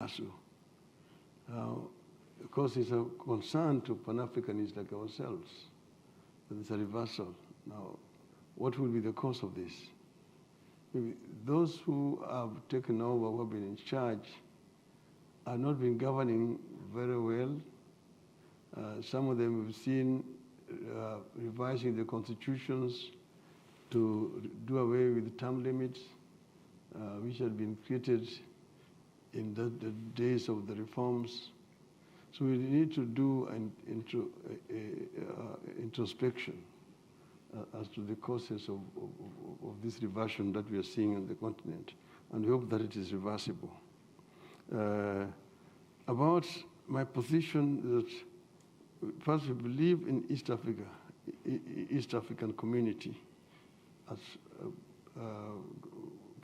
reversal. Of course, it's a concern to Pan-Africanists like ourselves that it's a reversal. Now, what will be the cause of this? Maybe those who have taken over, who have been in charge, have not been governing very well. Some of them we've seen revising the constitutions to do away with term limits, which had been created in the days of the reforms. So we need to do an introspection as to the causes of this reversion that we are seeing on the continent, and we hope that it is reversible. About my position that first we believe in East Africa, East African community as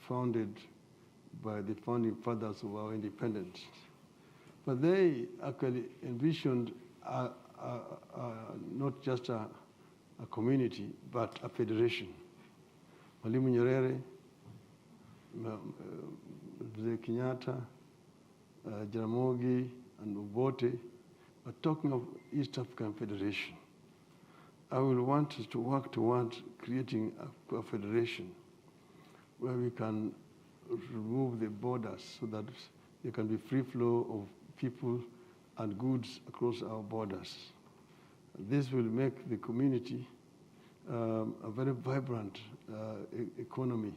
founded by the founding fathers of our independence. But they actually envisioned not just a community, but a federation. Mwalimu Nyerere, Mzee Kenyatta, Jaramogi, and Obote are talking of East African Federation. I will want us to work towards creating a federation where we can remove the borders so that there can be free flow of people and goods across our borders. This will make the community a very vibrant economy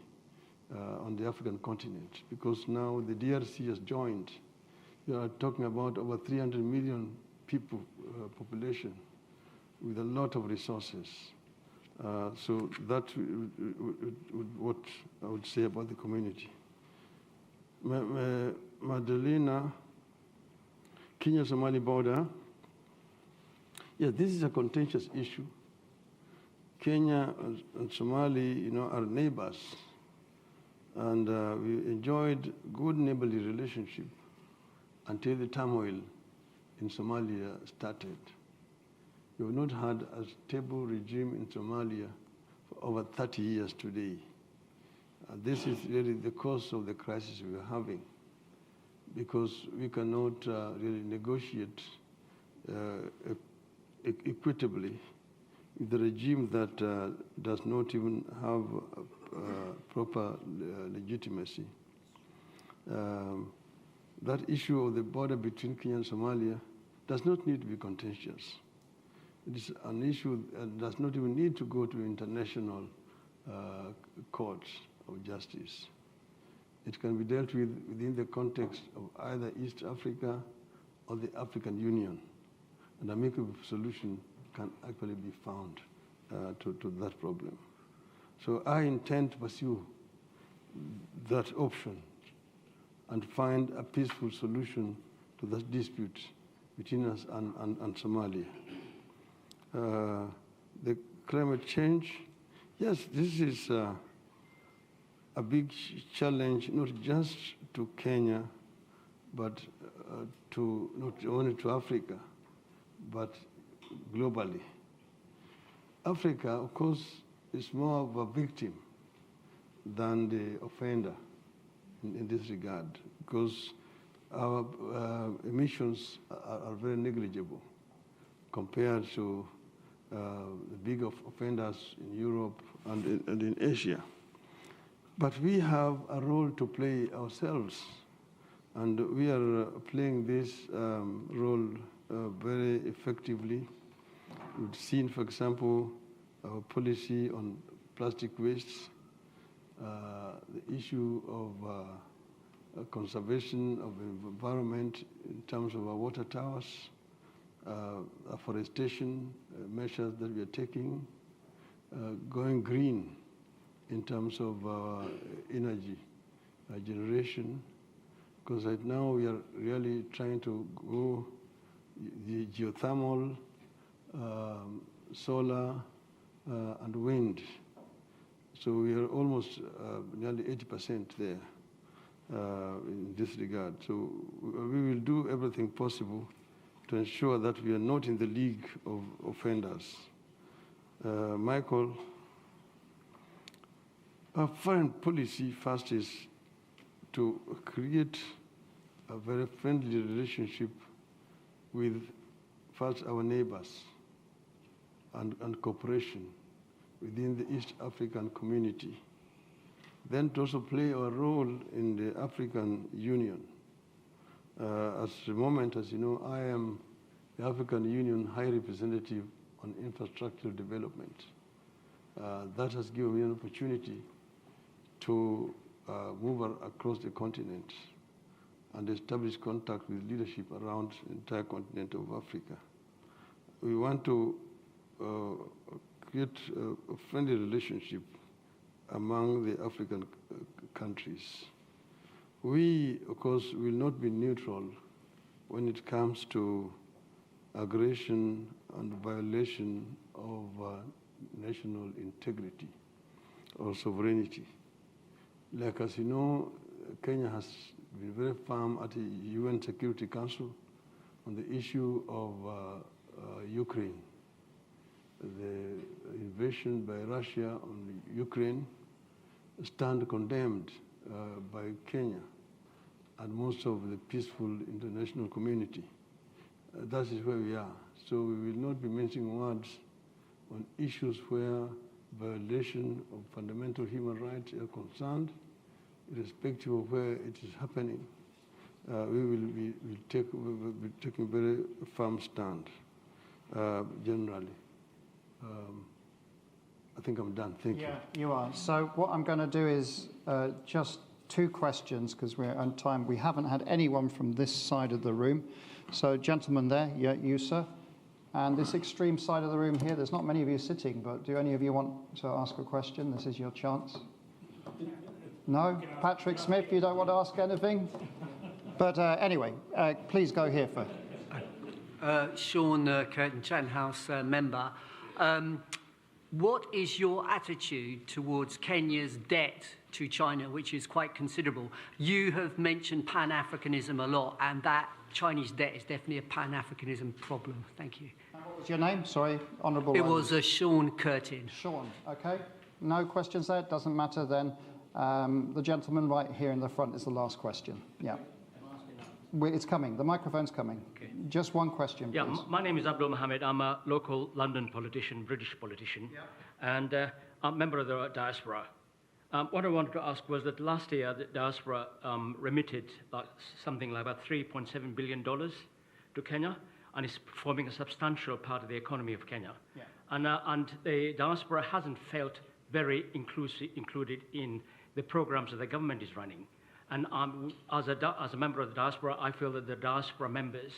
on the African continent, because now the DRC has joined. We are talking about over 300 million people population with a lot of resources. So that's what I would say about the community. Madalena, Kenya-Somali border. Yeah, this is a contentious issue. Kenya and Somali, are neighbors, and we enjoyed good neighborly relationship until the turmoil in Somalia started. We have not had a stable regime in Somalia for over 30 years today. This is really the cause of the crisis we are having, because we cannot really negotiate equitably with the regime that does not even have proper legitimacy. That issue of the border between Kenya and Somalia does not need to be contentious. It is an issue that does not even need to go to international courts of justice. It can be dealt with within the context of either East Africa or the African Union, and a amicable solution can actually be found to that problem. So I intend to pursue that option and find a peaceful solution to that dispute between us and Somalia. The climate change, yes, this is a big challenge, not just to Kenya, but not only to Africa, but globally. Africa, of course, is more of a victim than the offender in this regard, because our emissions are very negligible compared to the big offenders in Europe and in Asia. But we have a role to play ourselves, and we are playing this role very effectively. We've seen, for example, our policy on plastic waste, the issue of conservation of the environment in terms of our water towers, afforestation measures that we are taking, going green in terms of energy generation, because right now we are really trying to go the geothermal, solar, and wind. So we are almost nearly 80% there in this regard. So we will do everything possible to ensure that we are not in the league of offenders. Michael, our foreign policy first is to create a very friendly relationship with first our neighbors and cooperation within the East African community. Then to also play a role in the African Union. At the moment, as you know, I am the African Union High Representative on Infrastructural Development. That has given me an opportunity to move across the continent and establish contact with leadership around the entire continent of Africa. We want to create a friendly relationship among the African countries. We, of course, will not be neutral when it comes to aggression and violation of national integrity or sovereignty. Like, as you know, Kenya has been very firm at the UN Security Council on the issue of Ukraine. The invasion by Russia on Ukraine stand condemned by Kenya and most of the peaceful international community. That is where we are. So we will not be mentioning words on issues where violation of fundamental human rights are concerned, irrespective of where it is happening. We will be taking a very firm stand, generally. I think I'm done. Thank you. Yeah, you are. So what I'm going to do is just 2 questions, because we're on time. We haven't had anyone from this side of the room. So gentleman there, yeah, you, sir. And this extreme side of the room here, there's not many of you sitting, but do any of you want to ask a question? This is your chance. No? Patrick Smith, you don't want to ask anything? But anyway, please go here first. Sean Curtin, Chattam House member. What is your attitude towards Kenya's debt to China, which is quite considerable? You have mentioned Pan-Africanism a lot, and that Chinese debt is definitely a Pan-Africanism problem. Thank you. What was your name? Sorry, Honourable. It was Sean Curtin. Sean, okay. No questions there? Doesn't matter then. The gentleman right here in the front is the last question. Yeah. It's coming. The microphone's coming. Okay. Just one question, please. Yeah, my name is Abdul Mohammed. I'm a local London politician, British politician, and I'm a member of the diaspora. What I wanted to ask was that last year the diaspora remitted something like about $3.7 billion to Kenya, and is forming a substantial part of the economy of Kenya. Yeah. And the diaspora hasn't felt very included in the programs that the government is running. And as a member of the diaspora, I feel that the diaspora members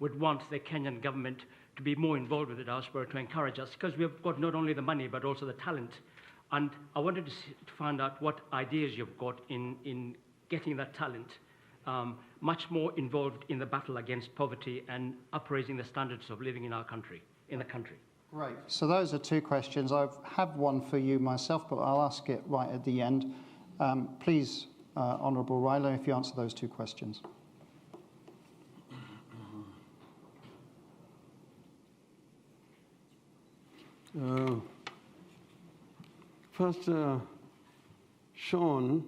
would want the Kenyan government to be more involved with the diaspora to encourage us, because we've got not only the money, but also the talent. And I wanted to find out what ideas you've got in getting that talent much more involved in the battle against poverty and upraising the standards of living in our country, in the country. Right, so those are 2 questions. I have one for you myself, but I'll ask it right at the end. Please, Honourable Raila, if you answer those 2 questions. First, Sean,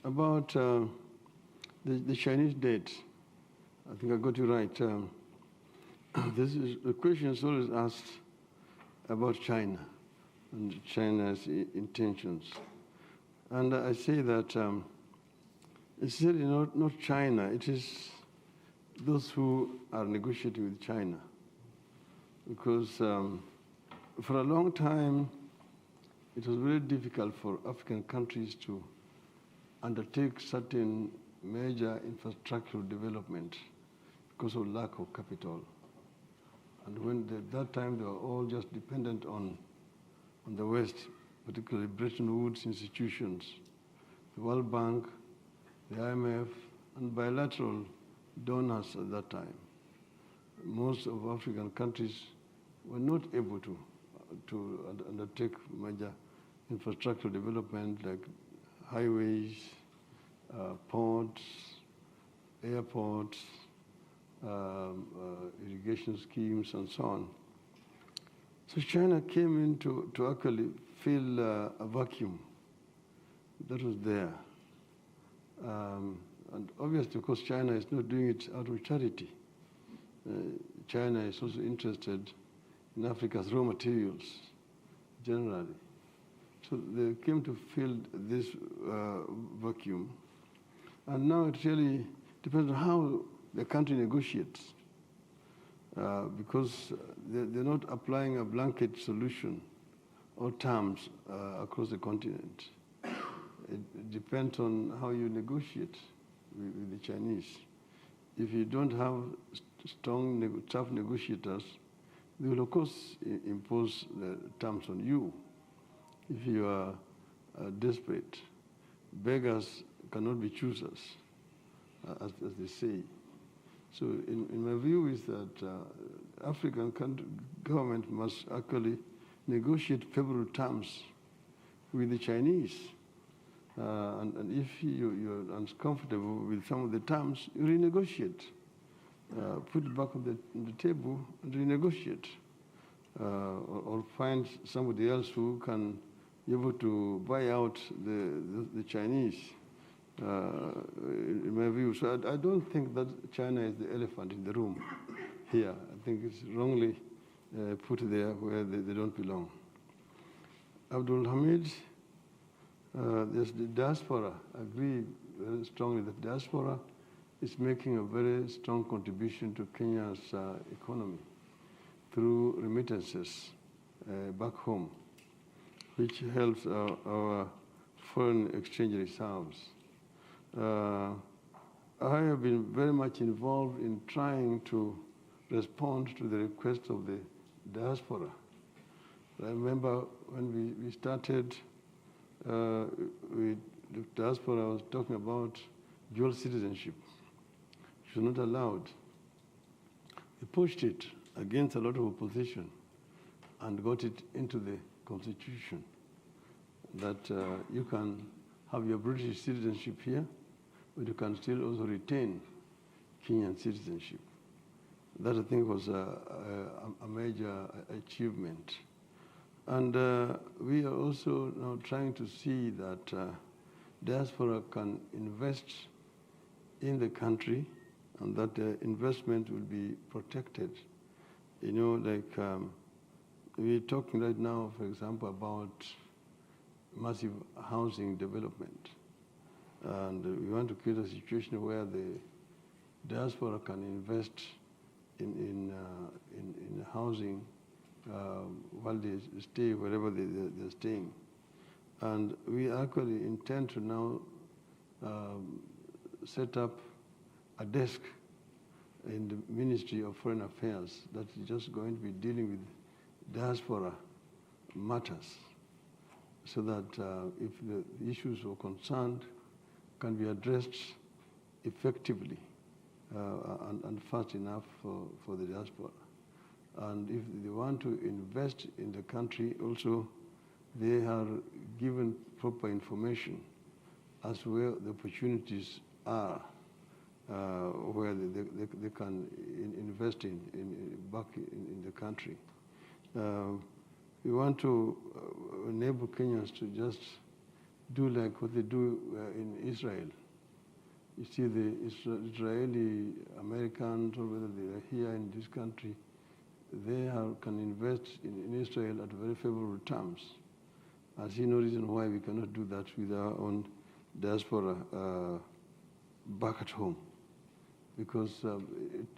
about the Chinese debt. I think I got you right. This is the question is always asked about China and China's intentions. And I say that it's really not China, it is those who are negotiating with China. Because for a long time, it was very difficult for African countries to undertake certain major infrastructural development because of lack of capital. And when at that time they were all just dependent on the West, particularly Bretton Woods institutions, the World Bank, the IMF, and bilateral donors at that time. Most of African countries were not able to undertake major infrastructural development like highways, ports, airports, irrigation schemes, and so on. So China came in to actually fill a vacuum that was there. and obviously, of course, China is not doing it out of charity. China is also interested in Africa's raw materials, generally. So they came to fill this vacuum. And now it really depends on how the country negotiates, because they're not applying a blanket solution or terms across the continent. It depends on how you negotiate with the Chinese. If you don't have strong, tough negotiators, they will, of course, impose the terms on you. If you are desperate, beggars cannot be choosers, as they say. So in my view is that African government must actually negotiate favorable terms with the Chinese. And if you're uncomfortable with some of the terms, you renegotiate. Put it back on the table and renegotiate. Or find somebody else who can be able to buy out the Chinese, in my view. So I don't think that China is the elephant in the room here. I think it's wrongly put there where they don't belong. Abdul Hamid, there's the diaspora. I agree very strongly that diaspora is making a very strong contribution to Kenya's economy through remittances back home, which helps our foreign exchange reserves. I have been very much involved in trying to respond to the request of the diaspora. I remember when we started with the diaspora, I was talking about dual citizenship, which was not allowed. We pushed it against a lot of opposition and got it into the constitution that you can have your British citizenship here, but you can still also retain Kenyan citizenship. That, I think, was a major achievement. And we are also now trying to see that diaspora can invest in the country and that the investment will be protected. You know, like we're talking right now, for example, about massive housing development. And we want to create a situation where the diaspora can invest in housing while they stay wherever they're staying. And we actually intend to now set up a desk in the Ministry of Foreign Affairs that is just going to be dealing with diaspora matters, so that if the issues were concerned can be addressed effectively and fast enough for the diaspora. And if they want to invest in the country also, they are given proper information as to where the opportunities are, where they can invest back in the country. We want to enable Kenyans to just do like what they do in Israel. You see, the Israeli Americans, or whether they are here in this country, they can invest in Israel at very favorable terms. I see no reason why we cannot do that with our own diaspora back at home, because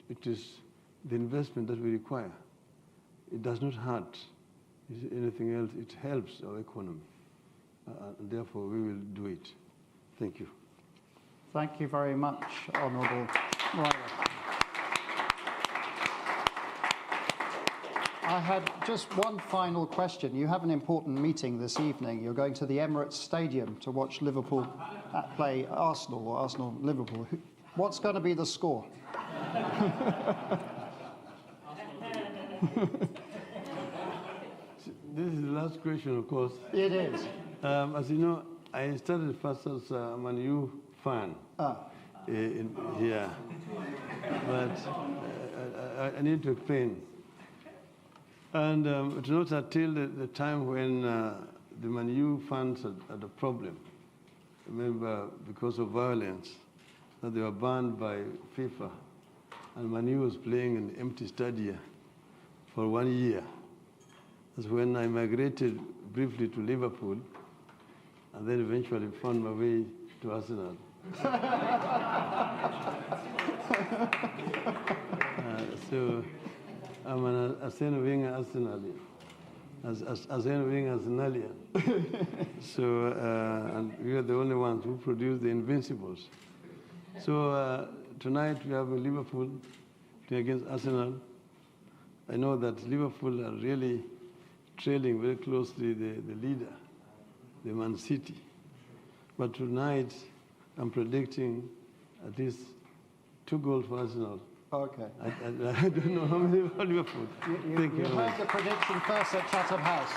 it is the investment that we require. It does not hurt anything else. It helps our economy. And therefore, we will do it. Thank you. Thank you very much, Honourable Raila. I had just one final question. You have an important meeting this evening. You're going to the Emirates Stadium to watch Liverpool play Arsenal, or Arsenal-Liverpool. What's going to be the score? This is the last question, of course. It is. As you know, I started first as a Man U fan here, but I need to explain. And it was not until the time when the Man U fans had a problem. Remember, because of violence, that they were banned by FIFA. And Manu was playing in empty stadia for 1 year. That's when I migrated briefly to Liverpool, and then eventually found my way to Arsenal. So I'm an Arsene Wenger Arsenalian. Arsene Wenger Arsenalian. So, and we are the only ones who produce the Invincibles. So tonight we have Liverpool playing against Arsenal. I know that Liverpool are really trailing very closely the leader, the Man City. But tonight I'm predicting at least 2 goals for Arsenal. Okay. I don't know how many for Liverpool. Thank you. You heard the prediction first at Chattam House.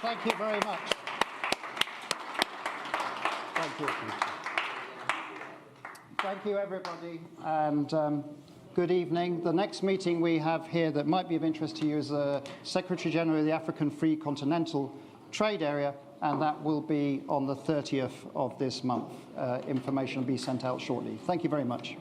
Thank you very much. Thank you. Thank you, everybody, and good evening. The next meeting we have here that might be of interest to you is the Secretary General of the African Free Continental Trade Area, and that will be on the 30th of this month. Information will be sent out shortly. Thank you very much.